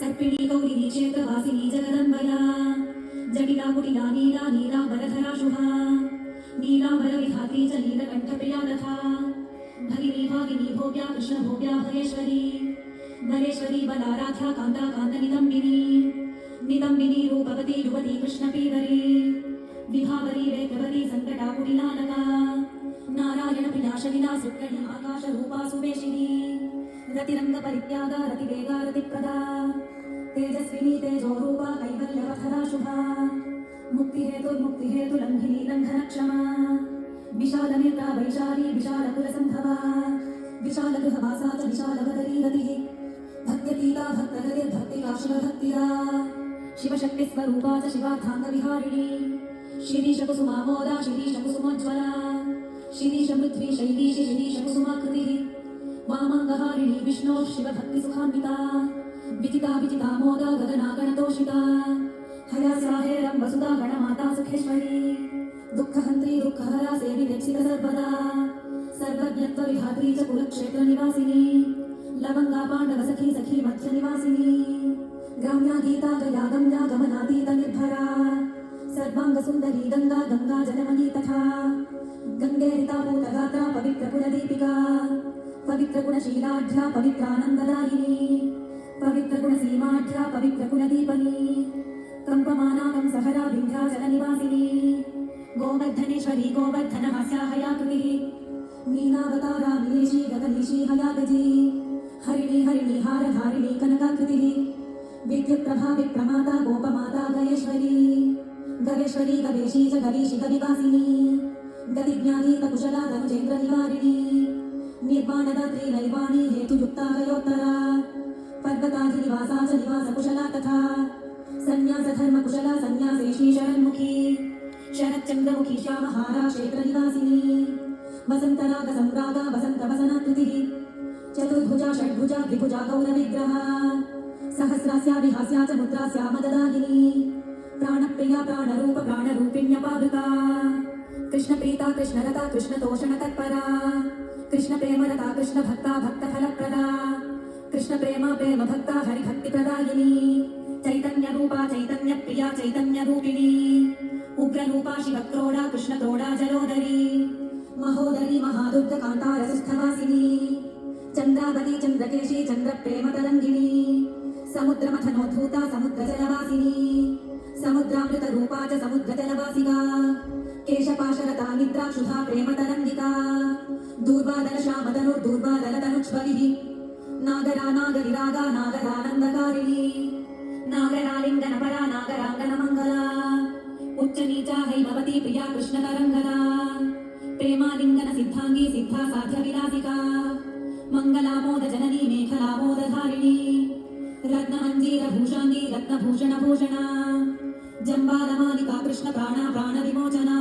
सर्पिणी गौरिणी क्षेत्रवासिनी जगदम्बया जटिला कुटिला नीला नीलांबरधरा शुभा नीलांबरविधात्री च नीलकण्ठप्रिया तथा भगिनी भागिनी भोग्या कृष्णभोग्या भगेश्वरी भगेश्वरी बलाराध्या कान्ता कान्तनितम्बिनी नितम्बिनी रूपवती युवती कृष्णपीवरी विभावरी वेत्रवती सङ्कटाकुटिलालका नारायणप्रिया शलिला सुत्कणी आकाशरूपा सुवेशिनी रतिरङ्गपरित्यागा रतिवेगा रतिप्रदा तेजस्विनी तेजोरूपा कैवल्यवथरा शुभा मुक्तिहेतुर्मुक्तिहेतुलङ्घिनी लङ्घनक्षमा विशालनेत्रा वैशाली विशालकुलसम्भवा विशालगृहवासा च विशालवदरी रतिः भक्त्यतीता भक्तगतिर्भक्तिका शिवभक्तिदा शिवशक्तिस्वरूपा च शिवार्थाङ्गविहारिणी शिरीशकुसुमामोदा शिरीशकुसुमोज्ज्वला शिरीशमृद्वी शैलीशि शिरीशकुसुमाकृतिः वामाङ्गहारिणी विष्णोः शिवभक्तिसुखान्विता विजिता विजितामोदा गगनागणतोषिता हयास्याहेरं वसुधा गणमाता सुखेश्वरी दुःखहन्त्री दुःखहरा सेवितेप्सित सर्वदा सर्वज्ञत्वविधात्री च कुलक्षेत्रनिवासिनी लवङ्गा पाण्डवसखी सखी मध्यनिवासिनी ग्राम्या गीता गया गम्या गमनातीतनिर्भरा सर्वाङ्गसुन्दरी गङ्गा गङ्गा जनमनी तथा गङ्गेरिता पूतगात्रा पवित्रकुलदीपिका पवित्रगुणशीलाढ्या पवित्रानन्ददायिनी पवित्रगुणसीमाढ्या पवित्रकुलदीपनी कम्पमाना कंसहरा विन्ध्याचलनिवासिनी गोवर्धनेश्वरी गोवर्धनहास्याहयाकृतिः मीनावतारा नीलेशी गगनीशी हयागजी हरिणी हरिणी हारधारिणी कनकाकृतिः विद्युत्प्रभा विप्रमाता गोपमाता गयेश्वरी गवेश्वरी गवेशी च गवीषि गविवासिनी गतिज्ञानीतकुशला तनुजेन्द्रनिवारिणी निर्वाणदात्री नैवाणी हेतुयुक्ता गयोत्तरा पर्वताधिनिवासा च निवासकुशला तथा सन्न्यासधर्मकुशला सन्न्यासेशी शरन्मुखी शरच्चन्द्रमुखी श्यामहारा क्षेत्रनिवासिनी वसन्तरागसम्रागा वसन्तवसनाकृतिः चतुर्भुजा षड्भुजा द्विभुजा गौरविग्रहा सहस्रास्या विहास्या च मुद्रास्या मददायिनी प्राणप्रिया प्राणरूप प्राणरूपिण्यपावृता कृष्णप्रीता कृष्णरता कृष्णतोषणतत्परा कृष्णप्रेमरता कृष्णभक्ता भक्तफलप्रदा कृष्णप्रेमा प्रेमभक्ता हरिभक्तिप्रदायिनी चैतन्यरूपा चैतन्यप्रिया चैतन्यरूपिणी उग्ररूपा शिवक्रोडा कृष्णक्रोडा जलोदरी महोदरी महादुर्गकान्तारसिस्थवासिनी चन्द्रावती चन्द्रकेशी चन्द्रप्रेमतरङ्गिणी समुद्रमथनोद्भूता समुद्रजलवासिनी समुद्रामृतरूपा च समुद्रजलवासिका केशपाशरता निद्राक्षुधा प्रेमतरङ्गिका दूर्वादलश्यामतनुर्दूर्वादलतनुक्ष्वलिः नागरा नागरिरागा नागरानन्दकारिणी नागरालिङ्गनपरा नागराङ्गनमङ्गला उच्चनीचा हैमवती प्रिया कृष्णतरङ्गना प्रेमालिङ्गन सिद्धाङ्गी सिद्धा साध्यविलासिका मङ्गलामोदजननी मेखलामोदधारिणी रत्नमञ्जीरभूषाङ्गी रत्नभूषणभूषणा जम्बालमालिका कृष्णप्राणा प्राणविमोचना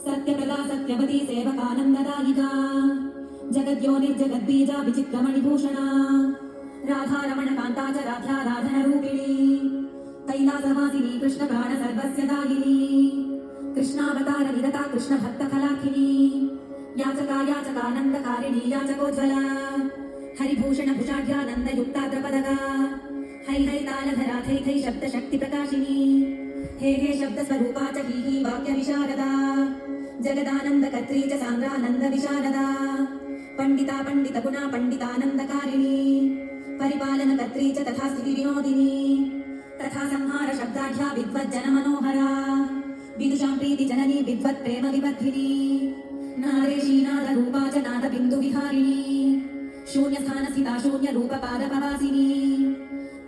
सत्यप्रदा सत्यवती सेवकानन्ददायिका जगद्योनिर्जगद्बीजा विचित्रमणिभूषणा राधारमणकान्ता च राधा राधनरूपिणी कैलासवासिनी कृष्णप्राण सर्वस्य दायिनी कृष्णावतारनिरता कृष्णभक्तफलाखिनी याचका याचकानन्दकारिणी याचकोज्ज्वला हरिभूषणभुषाढ्यानन्दयुक्ता द्रपदगा है है तालधरा थै थै शब्दशक्तिप्रकाशिनी हे हे शब्दस्वरूपा च ही ही वाक्यविशारदा जगदानन्दकर्त्री च सान्द्रानन्दविशारदा पण्डिता पण्डितगुणा पण्डितानन्दकारिणी परिपालनकर्त्री च तथा स्तुतिविनोदिनी तथा संहार शब्दाढ्या विद्वज्जनमनोहरा विदुषां प्रीतिजननी विद्वत्प्रेमविवर्धिनी नादेशी नादरूपा च नादबिन्दुविहारिणी शून्यस्थानस्थिता शून्यरूपपादपवासिनी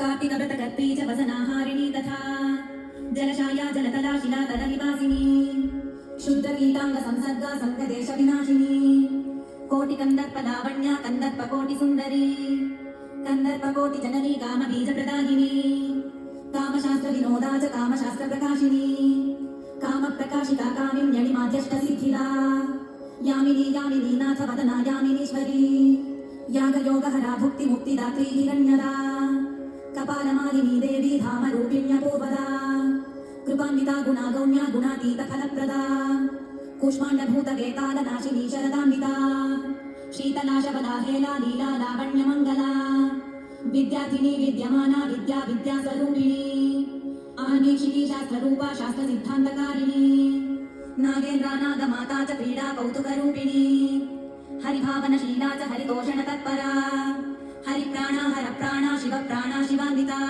कार्तिकव्रतकर्त्री च वसनाहारिणी तथा जलशाया जलतला शिलातलनिवासिनी शुद्धगीताङ्गसंसर्गा सङ्गदेशविनाशिनी कोटिकन्दर्पलावण्या कन्दर्पकोटिसुन्दरी कन्दर्पकोटिजननी कामबीजप्रदायिनी कामशास्त्रविनोदा च कामशास्त्रप्रकाशिनी कामप्रकाशिता कामिन्यणिमाध्यष्टसिद्धिदा यामिनी यामिनी नाथ वदना यामिनीश्वरी यागयोगहरा भुक्तिमुक्तिदात्री हिरण्यदा कपालमालिनी देवी धामरूपिण्यपूर्वदा कृपान्विता गुणागौण्या गुणातीतफलप्रदा कूष्माण्डभूतवेतालनाशिनी शरदान्विता शीतला शबला हेला लीला लावण्यमङ्गला विद्यार्थिनी विद्यमाना विद्या विद्यास्वरूपिणी आन्वीक्षिकी शास्त्ररूपा शास्त्रसिद्धान्तकारिणी नागेन्द्रा नागमाता च क्रीडा कौतुकरूपिणी हरिभावनशीला च हरितोषणतत्परा हरिप्राणा हरप्राणा शिवप्राणा शिवान्विता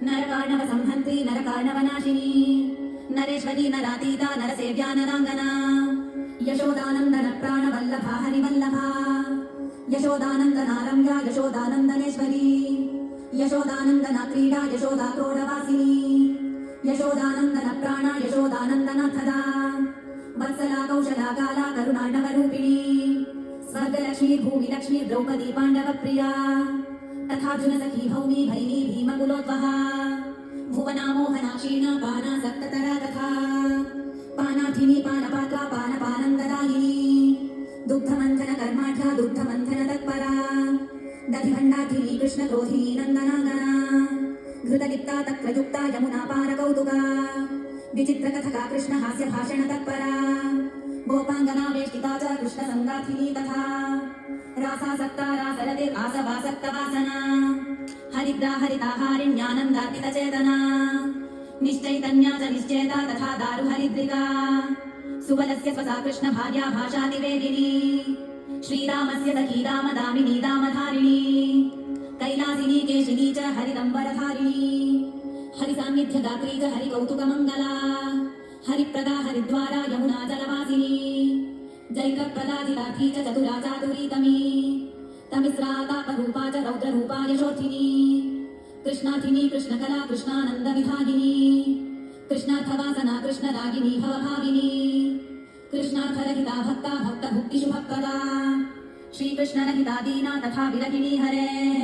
नरकार्णव संहन्त्री नरकार्णवनाशिनी नरेश्वरी नरातीता नरसेव्या नराङ्गना यशोदानन्दन प्राणवल्लभा हरिवल्लभा यशोदानन्दनारम्या यशोदानन्दनेश्वरी यशोदानन्दना क्रीडा यशोदा क्रोडवासिनी यशोदानन्दन प्राणा यशोदानन्दनाथदा वत्सला कौशला काला करुणार्णवरूपिणी स्वर्गलक्ष्मी भूमिलक्ष्मी द्रौपदी पाण्डवप्रिया तथार्जुन सखी भौमी भैनी भीमकुलोद्वहा भुवना मोहना क्षीणा पाना सप्ततरा तथा पानाथिनी पानपात्रा पानपानन्ददायिनी दुग्धमन्थन कर्माढ्या दुग्धमन्थन तत्परा दधिभण्डाधिनी कृष्णक्रोधिनी नन्दनाङ्गना घृतलिप्ता तक्रयुक्ता यमुना पारकौतुका विचित्रकथका कृष्णहास्य भाषण तत्परा गोपाङ्गना वेष्टिता च कृष्णसङ्गाथिनी तथा रासासक्ता रासरते आसवासक्तवासना हरिद्रा हरिताहारिण्यानन्दार्पितचेतना निश्चैतन्या च निश्चेता तथा दारुहरिद्रिका सुबलस्य स्वसा कृष्णभार्या भाषातिवेदिनी श्रीरामस्य सखी दामदामिनी दामधारिणी कैलासिनी केशिनी च हरिदम्बरधारिणी हरिसान्निध्यदात्री च हरिकौतुकमङ्गला हरिप्रदा हरिद्वारा यमुना जलवासिनी जैकप्रदाधिदात्री च चतुरा चातुरीतमी तमिस्रा तापरूपा च रौद्ररूपा यशोर्थिनी कृष्णाथिनी कृष्णकला कृष्णानन्दविधायिनी कृष्णार्थवासना कृष्णरागिनी भवभाविनी कृष्णार्थरहिता भक्ता भक्तभुक्तिषु भक्तदा श्रीकृष्णरहिता दीना तथा विरहिणी हरेः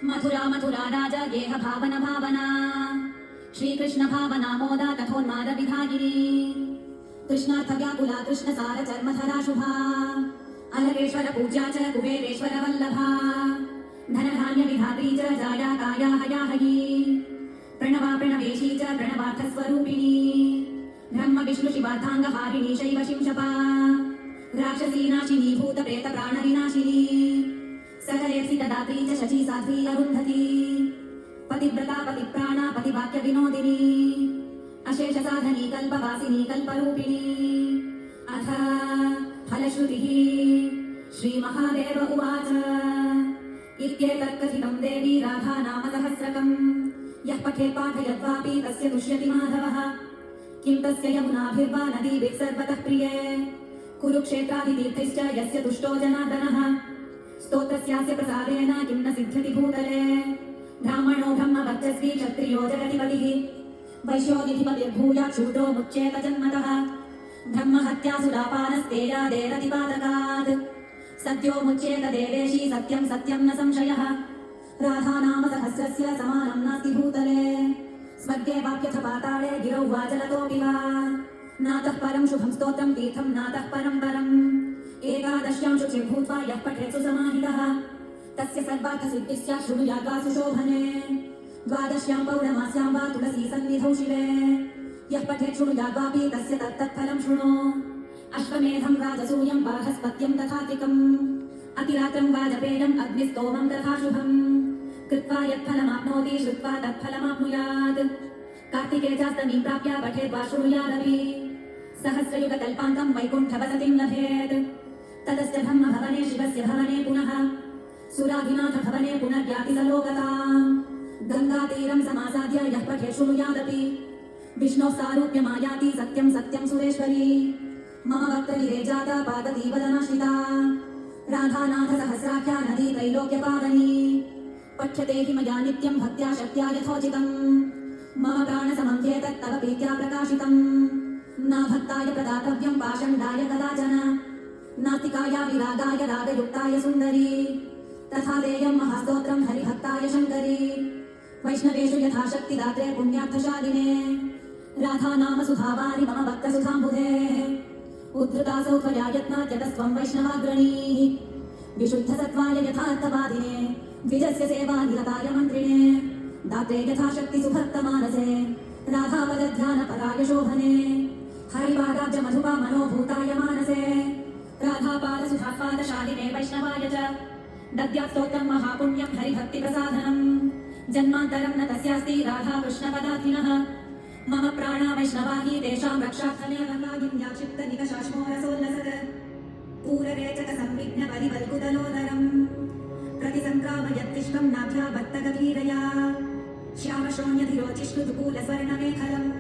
मथुरा मथुरा राजा गेह भावन भावना श्रीकृष्ण भावना मोदा तथोन्मादविधायिनी कृष्णार्थ व्याकुला कृष्णसार चर्मधरा शुभा अलकेश्वर पूज्या च कुबेरेश्वर वल्लभा धनधान्य विधात्री च जाया काया हयाहयी प्रणवा प्रणवेशी च प्रणवार्थस्वरूपिणी ब्रह्म विष्णु शिवार्थाङ्गहारिणी शैव शिंशपा राक्षसी नाशिनी भूत प्रेत प्राणविनाशिनी सकलेप्सितदात्री च शची साध्वी अरुन्धती पतिव्रता पतिप्राणा पतिवाक्य विनोदिनी अशेष साधनी कल्पवासिनी कल्परूपिणी अथ फलश्रुतिः श्रीमहादेव उवाच इत्येतत्कथितं देवी राधा नाम सहस्रकम् यः पठेत् पाठयद्वापि तस्य तुष्यति माधवः किं तस्य यमुनाभिर्वा नदीभिः सर्वतः प्रिये कुरुक्षेत्रादितीर्थैश्च यस्य तुष्टो जनार्दनः स्तोत्रस्यास्य प्रसादेन किं न सिद्ध्यति भूतले ब्राह्मणो ब्रह्मवर्चस्वी क्षत्रियो जगतिपतिः वैश्योनिधिपतिर्भूयात् शूद्रो मुच्येत जन्मतः ब्रह्महत्यासुरापानस्तेयादेरतिपातकात् सत्यो मुच्येत देवेशी सत्यं सत्यं न संशयः राधा नाम सहस्रस्य समानं नास्ति भूतले स्वर्गे वाप्यथ पाताळे गिरौ वा जलतोऽपि वा नातः परं शुभं स्तोत्रं तीर्थं नातः परं परम् एकादश्यां शुचिर्भूत्वा यः पठेत् सुसमाहितः तस्य सर्वार्थसिद्धिश्च शृणुयात् वा सुशोभने द्वादश्यां पौर्णमास्यां वा तुलसी सन्निधौ शिवे यः पठेत् शृणुयात् वापि तस्य तत्तत्फलं शृणु अश्वमेधं राजसूयं बार्हस्पत्यं तथात्विकम् अतिरात्रं वाजपेयम् अग्निस्तोमं तथा शुभम् कृत्वा यत्फलमाप्नोति श्रुत्वा तत्फलमाप्नुयात् कार्तिके चास्तमीं प्राप्य पठेत् वा शृणुयादपि सहस्रयुगकल्पान्तं वैकुण्ठवसतिं लभेत् ततश्च ब्रह्मभवने शिवस्य भवने पुनः सुराधिनाथ भवने पुनर्याति सलोकताम् गङ्गातीरं समासाद्य यः पठेत् शृणुयादपि विष्णोः सारूप्यमायाति सत्यं सत्यं सुरेश्वरी मम भक्तनिरे जाता पादती वदनाश्रिता राधानाथ सहस्राख्या नदी त्रैलोक्यपावनी पठ्यते हि मया नित्यं भक्त्या शक्त्या यथोचितम् मम प्राणसमं ह्येतत्तव प्रीत्या प्रकाशितम् न भक्ताय प्रदातव्यं पाषण्डाय कदाचन नास्तिकाय विरागाय रागयुक्ताय सुन्दरी तथा देयं महास्तोत्रं हरिभक्ताय शङ्करी वैष्णवेषु यथाशक्तिदात्रे पुण्यार्थशालिने राधा नाम सुधावारि मम भक्तसुधाम्बुधेः उद्धृतासौ त्वया यत्नात्यतस्त्वं वैष्णवाग्रणीः विशुद्धसत्त्वाय यथार्थवादिने द्विजस्य सेवानिरताय मन्त्रिणे दात्रे यथाशक्ति सुभक्तमानसे राधापदध्यानपराय शोभने हरिपादाब्ज मधुपा मनोभूताय मानसे राधापादसुधापादशालिने वैष्णवाय च दद्यास्तोत्रं महापुण्यं हरिभक्तिप्रसाधनम् जन्मान्तरं न तस्यास्ति राधा कृष्णपदाधिनः मम प्राणा वैष्णवाहि तेषां रक्षार्थमेव क्षिप्तनिकषाश्मोरसोल्लसत् पूररेचकसंविघ्नपरिवल्कुतलोदरम् प्रतिसङ्क्रामयद्विश्वं नाभ्या भक्तगभीरया श्यामशोण्यधिरोचिष्णुदुकूलस्वर्णमेखलम्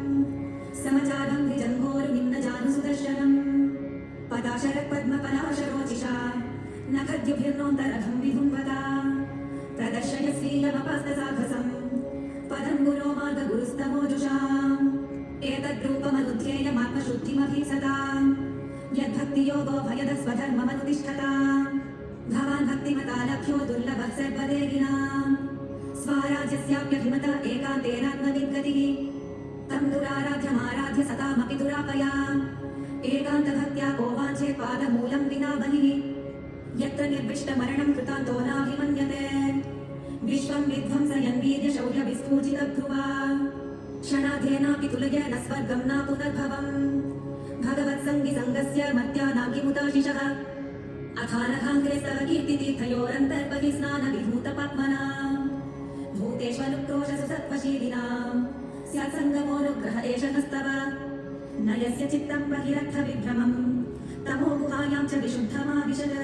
समचारं द्विजन्मोरुनिम्नजानुसुदर्शनम् पदाशरपद्मपलाशरोचिषा नखद्युभिर्नोन्तरघं विधुम्वता प्रदर्शय श्रीयमपास्तसाधसम् पदं गुरो मार्गगुरुस्तमोजुषाम् एतद्रूपमनुध्येयमात्मशुद्धिमभीप्सताम् यद्भक्तियोगो भयदः स्वधर्ममनुतिष्ठताम् भवान् भक्तिमतालभ्यो दुर्लभः सर्वदेहिनाम् स्वाराज्यस्याप्यभिमत एकान्तेनात्मविद्गतिः तं दुराराध्यमाराध्य सतामपि दुरापया एकान्तभक्त्या को वाञ्छेत् पादमूलं विना बहिः यत्र निर्विष्टमरणं कृतान्तो नाभिमन्यते विश्वं विध्वंसयन् वीर्यशौर्यविस्फूजितभ्रुवा क्षणाध्येनापि तुलयेन स्वर्गं न पुनर्भवम् भगवत्सङ्गिसङ्गस्य मत्यानां किमुदाशिषः अथानघाङ्ग्रेस्तव कीर्तितीर्थयोरन्तर्बहिः स्नानविभूतपाप्मना भूतेष्वनुक्रोशसु सत्त्वशीलिनां स्यात्सङ्गमोऽनुग्रह एष नस्तव न यस्य चित्तं बहिरर्थविभ्रमम् तमो गुहायां च विशुद्धमाविशद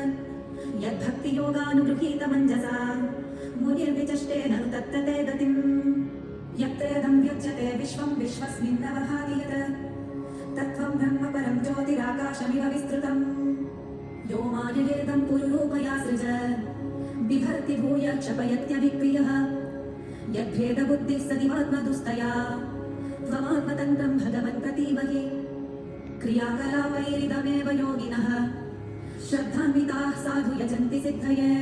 यद्भक्तियोगानुगृहीतमञ्जसा मुनिर्विचष्टेन नु तत्तते गतिम् यत्रेदं व्युच्यते विश्वं विश्वस्मिन्नवभाति यत् तत्त्वं ब्रह्म परं ज्योतिराकाशमिव विस्तृतम् यो माययेदं पुरुरूपया सृज बिभर्ति भूय क्षपयत्यभिप्रियः यद्भेदबुद्धिः सदिवात्मदुस्तया त्वमात्मतन्त्रं भगवन् प्रतीमहि क्रियाकलापैरिदमेव योगिनः श्रद्धान्विताः साधु यजन्ति सिद्धये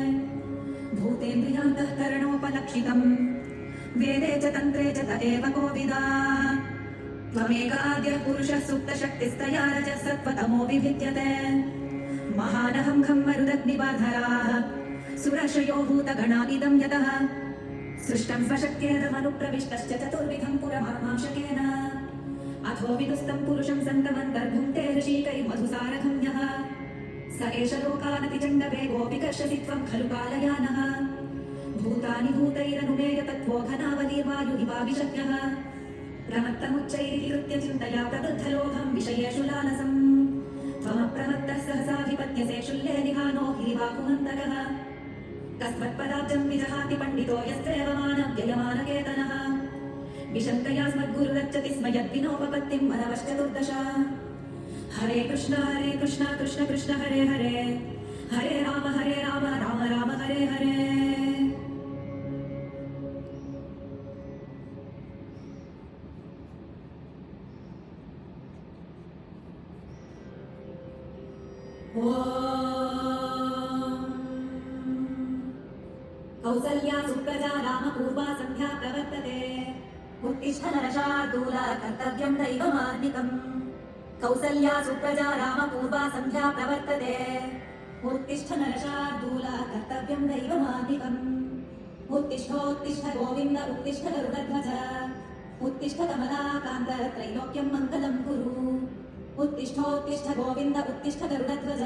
भूतेन्द्रियान्तःकरणोपलक्षितम् वेदे च तन्त्रे च त एव कोविदा त्वमेक आद्यः पुरुषः सुप्तशक्तिस्तया रजः सत्त्वतमो विभिद्यते महानहं खं मरुदग्निबाधराः सुरर्षयो भूतगणानिदं यतः सृष्टं स्वशक्त्येदमनुप्रविष्टश्च चतुर्विधं पुरमात्मांशकेन अथो विदुस्तं पुरुषं सन्तमन्तर्भुङ्क्ते ऋषिकैर्मधुसारथं यः स एष लोकानतिचण्डवेगोऽपि कर्षसि त्वं खलु कालयानः भूतानि भूतैरनुमेय तत्त्वो घनावलीर्वायुरिवाभिषक्यः प्रमत्तमुच्चैरिति कृत्य चिन्तया प्रवृद्धलोभं विषयेषु लालसम् त्वमप्रमत्तः सहसाधिपत्यसे शुल्ले निहानो हिरिवाकुमन्तकः तस्मत्पदाब्जं विजहाति पण्डितो यस्त्रेव मानव्ययमानकेतनः विशङ्कया स्मद्गुरुरच्यति स्म यद्विनोपपत्तिं मनवश्चतुर्दश हरे कृष्ण कृष्ण कृष्ण हरे हरे हरे राम राम राम हरे हरे कौसल्या सुप्रजा रामपूर्वा सन्ध्या प्रवर्तते उत्तिष्ठ नरशार्दूल कर्तव्यं दैवमार्निकम् कौसल्या सुप्रजा रामपूर्वा सन्ध्या प्रवर्तते उत्तिष्ठ नरशार्दूल कर्तव्यं दैवमार्निकम् उत्तिष्ठोत्तिष्ठ गोविन्द उत्तिष्ठ गरुडध्वज उत्तिष्ठ कमलाकान्त त्रैलोक्यं मङ्गलं कुरु उत्तिष्ठोत्तिष्ठ गोविन्द उत्तिष्ठ गरुडध्वज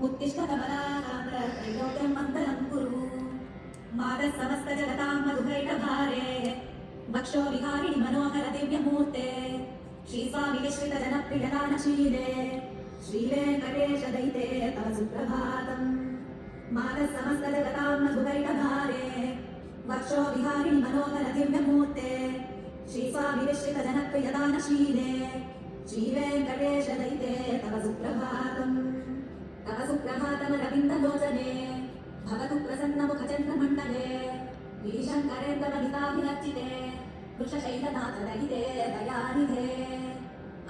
उत्तिष्ठ कमलाकान्त त्रैलोक्यं मङ्गलं कुरु मादः समस्तजगतां मधुकैटभारे वक्षो विहारिणि मनोहर दिव्यमूर्ते श्रीस्वामि विश्रितजनप्रियदानशीले श्रीवेङ्कटेश दयिते तव सुप्रभातम् मादः समस्तजगतां मधुकैटभारे वक्षो विहारिणि मनोहर दिव्यमूर्ते श्रीस्वामि विश्रितजनप्रियदानशीले श्रीवेङ्कटेश दयिते तव सुप्रभातमरविन्दलोचने भवतु प्रसन्नमुखचन्द्रमण्डले गिरिशङ्करेन्द्रवनिताभिरर्चिते वृषशैलनाथदयिते दयानिधे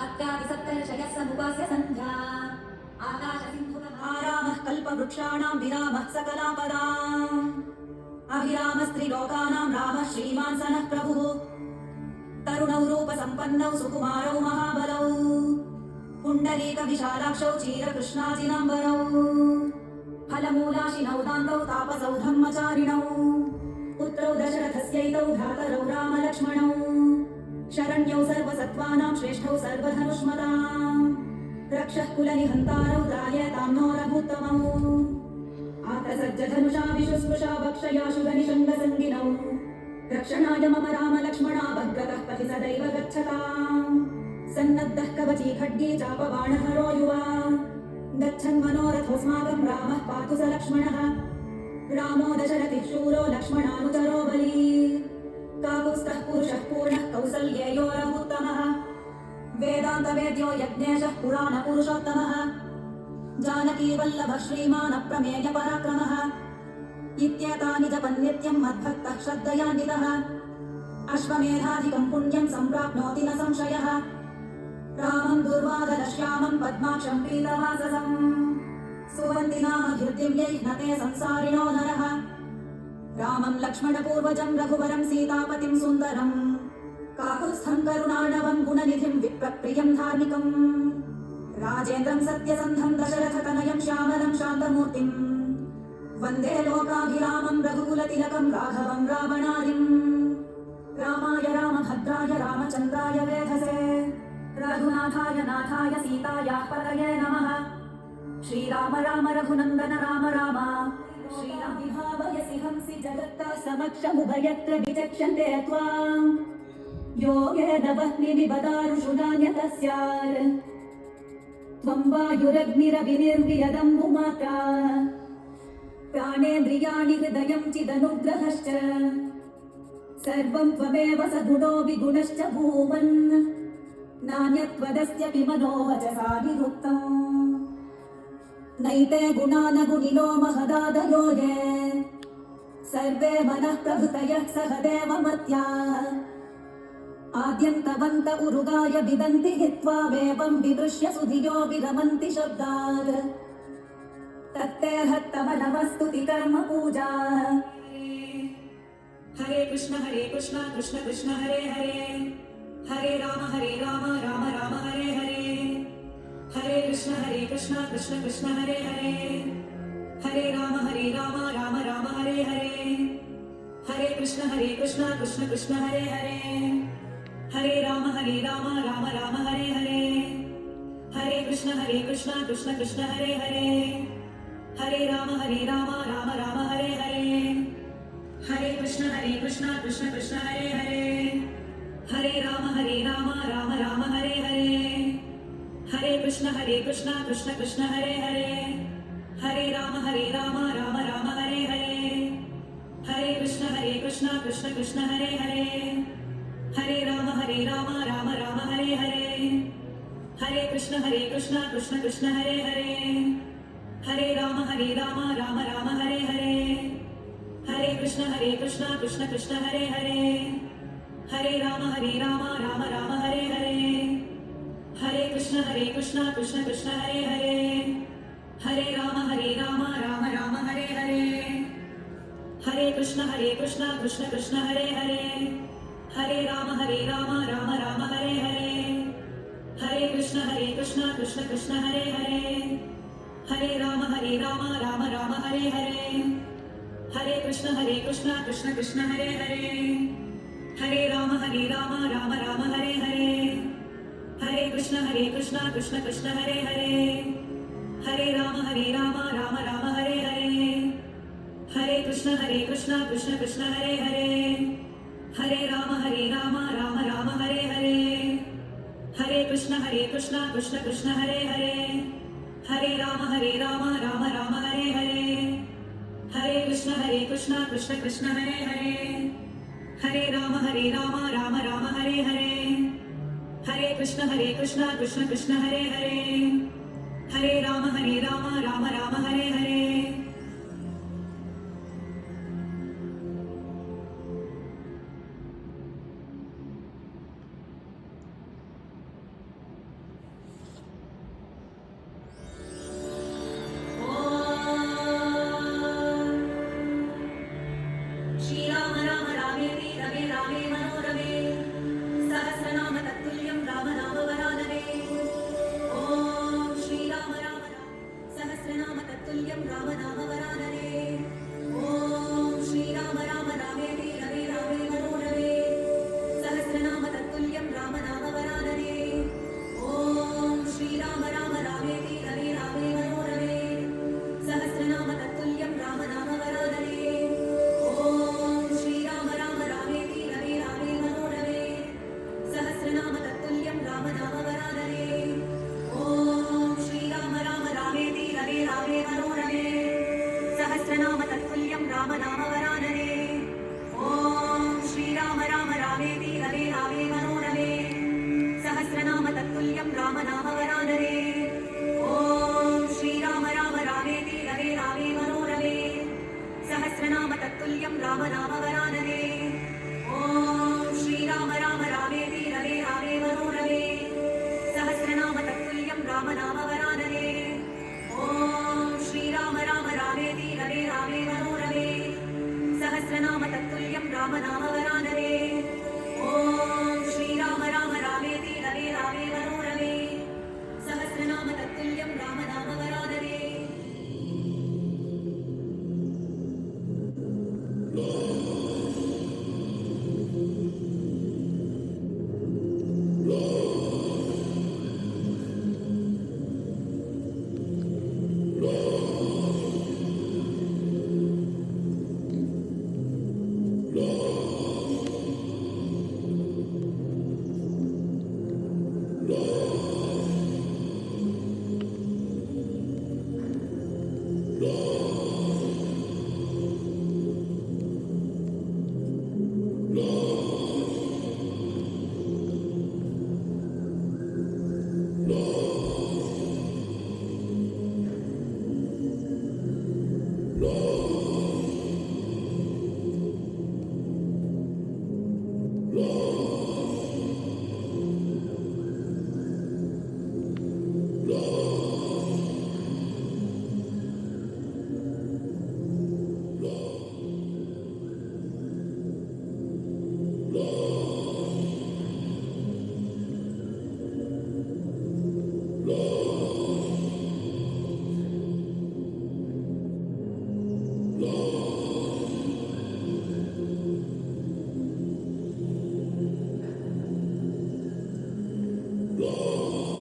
अत्यादिसप्तर्षयः समुपास्य सन्ध्या आकाशसिन्धुरामः कल्पवृक्षाणां विरामः सकलापदाम् अभिरामस्त्रिलोकानां रामः श्रीमान् सनः प्रभुः तरुणौ रूपसम्पन्नौ सुकुमारौ महाबलौ पुण्डरीकविशालाक्षौ चीरकृष्णाजिनाम्बरौ फलमूलाशिनौ दान्तौ तापसौ ब्रह्मचारिणौ पुत्रौ दशरथस्यैतौ भ्रातरौ रामलक्ष्मणौ शरण्यौ सर्वसत्त्वानां श्रेष्ठौ सर्वधनुष्मताम् रक्षः कुलनिहन्तारौ त्रायेतां नो रघुत्तमौ आत्रसज्जधनुषा विशुस्पृशा वक्षयाशु गनिषङ्गसङ्गिनौ रक्षणाय मम राम लक्ष्मणा भद्रतः पथि सदैव गच्छताम् सन्नद्धः कवची खड्गी चापबाणहरो युवा गच्छन् मनोरथोऽस्माकं रामः पातु स लक्ष्मणः रामो दशरथिः शूरो लक्ष्मणानुचरो बली काकुत्स्थः पुरुषः पूर्णः कौसल्येयो रघुत्तमः वेदान्तवेद्यो यज्ञेशः पुराणपुरुषोत्तमः जानकी वल्लभः श्रीमान् अप्रमेय पराक्रमः इत्येतानि जपन् नित्यं मद्भक्तः श्रद्धयान्वितः अश्वमेधाधिकं पुण्यं सम्प्राप्नोति न संशयः रामं दुर्वादलश्यामं पद्माक्षं पीतवाससम् सुवन्दिनामभ्युद्दिव्यैः नते संसारिणो नरः रामं लक्ष्मणपूर्वजं रघुवरं सीतापतिं सुन्दरम् काकुत्स्थं करुणाणवं गुणनिधिं विप्रप्रियं धार्मिकम् राजेन्द्रं सत्यसन्धं दशरथतनयं श्यामलं शान्तमूर्तिम् वन्दे लोकाभिरामं रघुकुलतिलकं राघवं रावणारिम् रामाय रामभद्राय रामचन्द्राय वेधसे रघुनाथाय नाथाय सीतायाः पतये नमः श्रीराम राम रघुनन्दन राम राम श्रीराम विभावयसि हंसि जगत्ता समक्षमुभयत्र विचक्षन्ते त्वाम् योगेन वह्निनिबदारुषु नान्यतः स्यात् त्वं वायुरग्निरविनिर्वियदम्बुमात्रा प्राणेन्द्रियाणि हृदयं चिदनुग्रहश्च सर्वं त्वमेव सगुणो विगुणश्च भूमन् नान्यत्वदस्त्यपि मनोवचसा निरुक्तम् नैते गुणा न गुणिनो महदादयो ये सर्वे मनः प्रभृतयः सहदेवमत्या आद्यन्तवन्त उरुगाय विदन्ति हित्वावेवं विमृश्य सुधियो विरमन्ति शब्दात् तत्ते हत्तम नमस्तुति कर्म पूजा हरे कृष्ण कृष्ण कृष्ण हरे हरे हरे राम राम राम हरे हरे हरे कृष्ण कृष्ण कृष्ण हरे हरे हरे राम राम राम हरे हरे हरे कृष्ण कृष्ण कृष्ण हरे हरे हरे राम राम राम हरे हरे हरे कृष्ण कृष्ण कृष्ण हरे हरे हरे राम राम हरे हरे हरे कृष्ण कृष्ण कृष्ण हरे हरे हरे राम राम हरे हरे हरे कृष्ण कृष्ण कृष्ण हरे हरे हरे राम राम हरे हरे हरे कृष्ण कृष्ण कृष्ण हरे हरे हरे राम राम हरे हरे हरे कृष्ण कृष्ण कृष्ण हरे हरे हरे राम राम हरे हरे हरे कृष्ण कृष्ण कृष्ण हरे हरे हरे राम राम हरे हरे हरे कृष्ण कृष्ण कृष्ण हरे हरे हरे राम राम हरे हरे हरे कृष्ण कृष्ण कृष्ण हरे हरे हरे राम राम हरे हरे हरे कृष्ण कृष्ण कृष्ण हरे हरे हरे राम राम हरे हरे हरे कृष्ण कृष्ण कृष्ण हरे हरे हरे राम राम हरे हरे हरे कृष्ण कृष्ण कृष्ण हरे हरे हरे राम राम हरे हरे हरे कृष्ण कृष्ण कृष्ण हरे हरे हरे राम राम हरे हरे हरे कृष्ण कृष्ण कृष्ण हरे हरे हरे राम राम हरे हरे हरे कृष्ण कृष्ण कृष्ण हरे हरे हरे राम राम हरे हरे हरे कृष्ण कृष्ण कृष्ण हरे हरे हरे राम राम हरे हरे श्रीराम राम रामेति रमे रामे मनोरमे सहस्रनाम तत्तुल्यं राम नाम वरानने ॐ श्रीराम राम सहस्रनाम तत्तुल्यं राम नाम वरानने ॐ श्रीराम राम रामेति रमे रामे मनोरमे सहस्रनाम तत्तुल्यं राम नाम वरानने ॐ श्रीराम राम रामेति रमे रामे मनोरमे सहस्रनाम तत्तुल्यं राम नाम